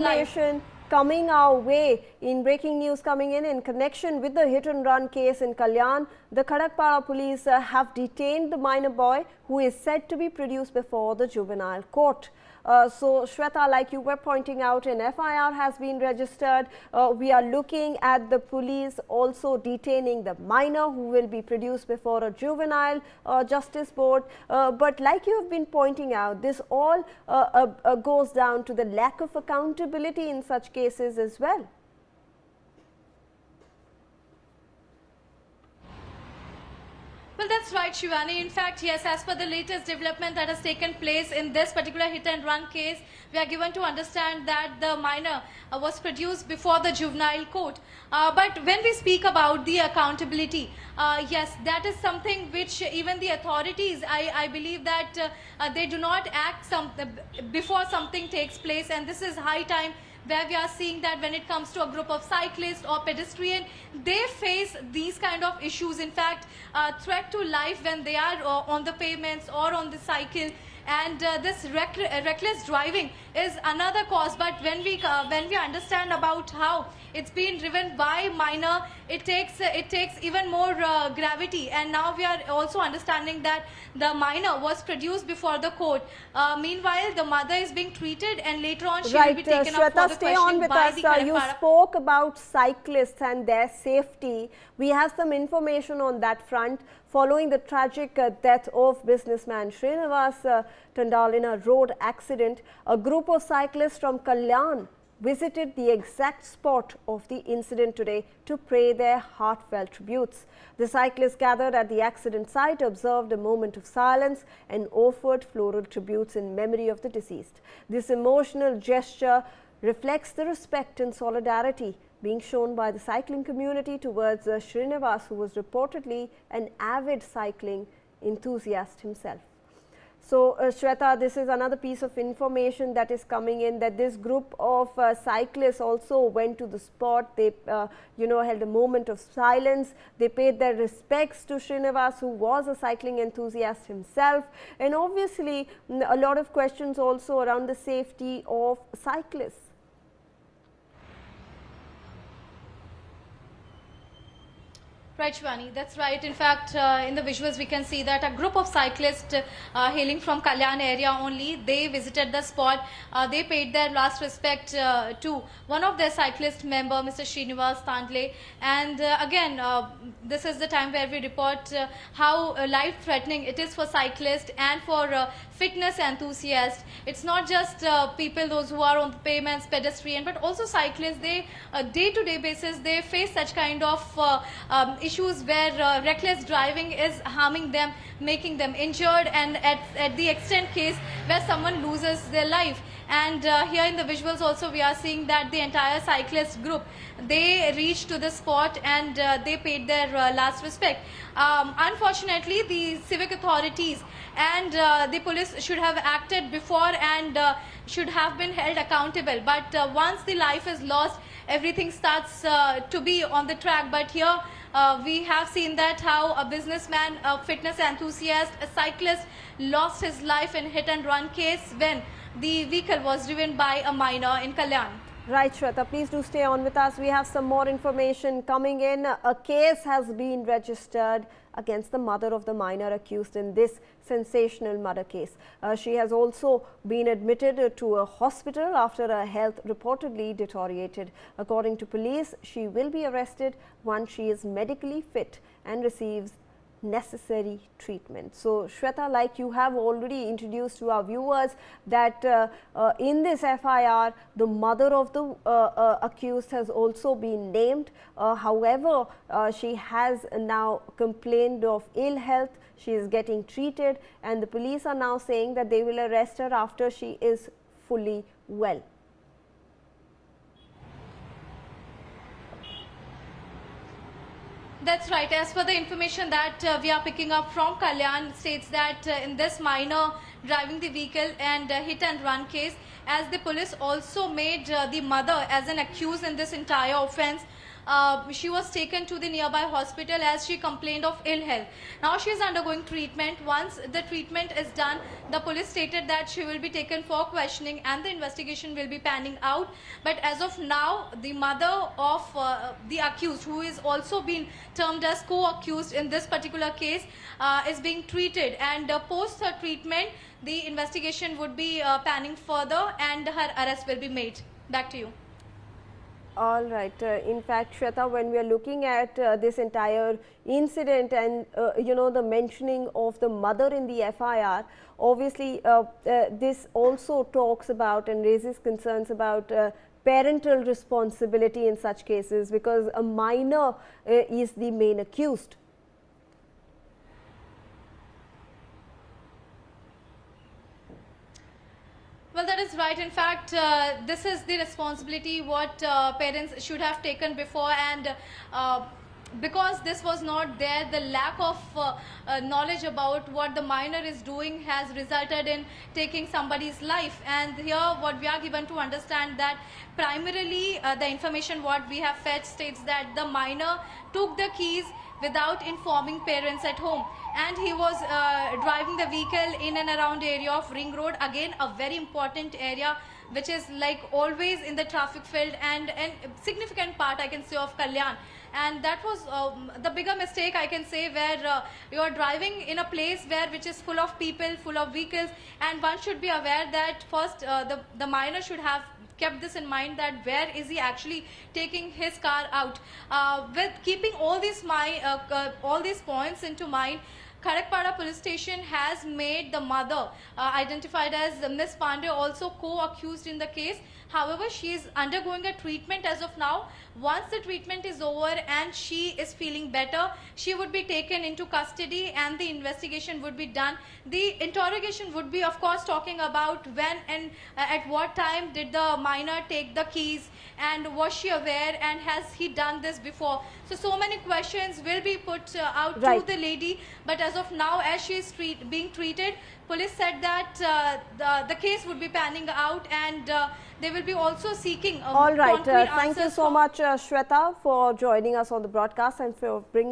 Information coming our way in breaking news coming in connection with the hit and run case in Kalyan. The Khadakpara police have detained the minor boy who is said to be produced before the juvenile court. So Shweta, like you were pointing out, an FIR has been registered. We are looking at the police also detaining the minor who will be produced before a juvenile justice board. But like you have been pointing out, this all goes down to the lack of accountability in such cases as well. Well, that's right, Shivani. In fact, yes, as per the latest development that has taken place in this particular hit and run case, we are given to understand that the minor was produced before the juvenile court. But when we speak about the accountability, yes, that is something which even the authorities, I believe that they do not act before something takes place, and this is high time where we are seeing that when it comes to a group of cyclists or pedestrian, they face these kind of issues. In fact, threat to life when they are on the pavements or on the cycle. And this reckless driving is another cause. But when we understand about how it's been driven by minor, it takes even more gravity. And now we are also understanding that the minor was produced before the court. Meanwhile, the mother is being treated, and later on she will be taken up for the questioning by the Khadakpara. You spoke about cyclists and their safety. We have some information on that front. Following the tragic death of businessman Srinivas Tandal in a road accident, a group of cyclists from Kalyan visited the exact spot of the incident today to pay their heartfelt tributes. The cyclists gathered at the accident site, observed a moment of silence and offered floral tributes in memory of the deceased. This emotional gesture reflects the respect and solidarity being shown by the cycling community towards Srinivas, who was reportedly an avid cycling enthusiast himself. So, Shweta, this is another piece of information that is coming in, that this group of cyclists also went to the spot. They, held a moment of silence. They paid their respects to Srinivas, who was a cycling enthusiast himself. And obviously, a lot of questions also around the safety of cyclists. Right, Shivani, that's right. In fact, in the visuals we can see that a group of cyclists hailing from Kalyan area only, they visited the spot. They paid their last respect to one of their cyclist member, Mr. Srinivas Tandle. And again, this is the time where we report how life-threatening it is for cyclists and for fitness enthusiasts. It's not just people, those who are on the pavements, pedestrian, but also cyclists. They, day-to-day basis, they face such kind of issues where reckless driving is harming them, making them injured, and at the extent case where someone loses their life. And here in the visuals also we are seeing that the entire cyclist group, they reached to the spot and they paid their last respect. Unfortunately, the civic authorities and the police should have acted before and should have been held accountable. But once the life is lost, everything starts to be on the track. But here we have seen that how a businessman, a fitness enthusiast, a cyclist lost his life in hit and run case when the vehicle was driven by a minor in Kalyan. Right, Shweta, please do stay on with us. We have some more information coming in. A case has been registered against the mother of the minor accused in this sensational murder case. She has also been admitted to a hospital after her health reportedly deteriorated. According to police, she will be arrested once she is medically fit and receives necessary treatment. So, Shweta, like you have already introduced to our viewers that in this FIR, the mother of the accused has also been named. However, she has now complained of ill health. She is getting treated, and the police are now saying that they will arrest her after she is fully well. That's right. As per the information that we are picking up from Kalyan, states that in this minor driving the vehicle and hit and run case, as the police also made the mother as an accused in this entire offence, she was taken to the nearby hospital as she complained of ill health. Now she is undergoing treatment. Once the treatment is done, the police stated that she will be taken for questioning and the investigation will be panning out. But as of now, the mother of the accused, who is also being termed as co-accused in this particular case, is being treated, and post her treatment, the investigation would be panning further and her arrest will be made. Back to you. All right. In fact, Shweta, when we are looking at this entire incident and you know, the mentioning of the mother in the FIR, obviously this also talks about and raises concerns about parental responsibility in such cases, because a minor is the main accused. Well, that is right. In fact, this is the responsibility what parents should have taken before, and because this was not there, the lack of knowledge about what the minor is doing has resulted in taking somebody's life. And here what we are given to understand that primarily the information what we have fetched states that the minor took the keys without informing parents at home, and he was driving the vehicle in and around area of Ring Road, again a very important area which is like always in the traffic field and significant part I can say of Kalyan. And that was the bigger mistake I can say, where you are driving in a place which is full of people, full of vehicles, and one should be aware that first the minor should have kept this in mind, that where is he actually taking his car out. With keeping all these points into mind, Kharakpada police station has made the mother identified as Miss Pandey also co-accused in the case. However, she is undergoing a treatment as of now. Once the treatment is over and she is feeling better, she would be taken into custody and the investigation would be done. The interrogation would be, of course, talking about when and at what time did the minor take the keys, and was she aware, and has he done this before. So many questions will be put out Right. to the lady, but as of now, as she is being treated, police said that the case would be panning out, and they will be also seeking All right. concrete Thank you answers so from much, Shweta, for joining us on the broadcast and for bringing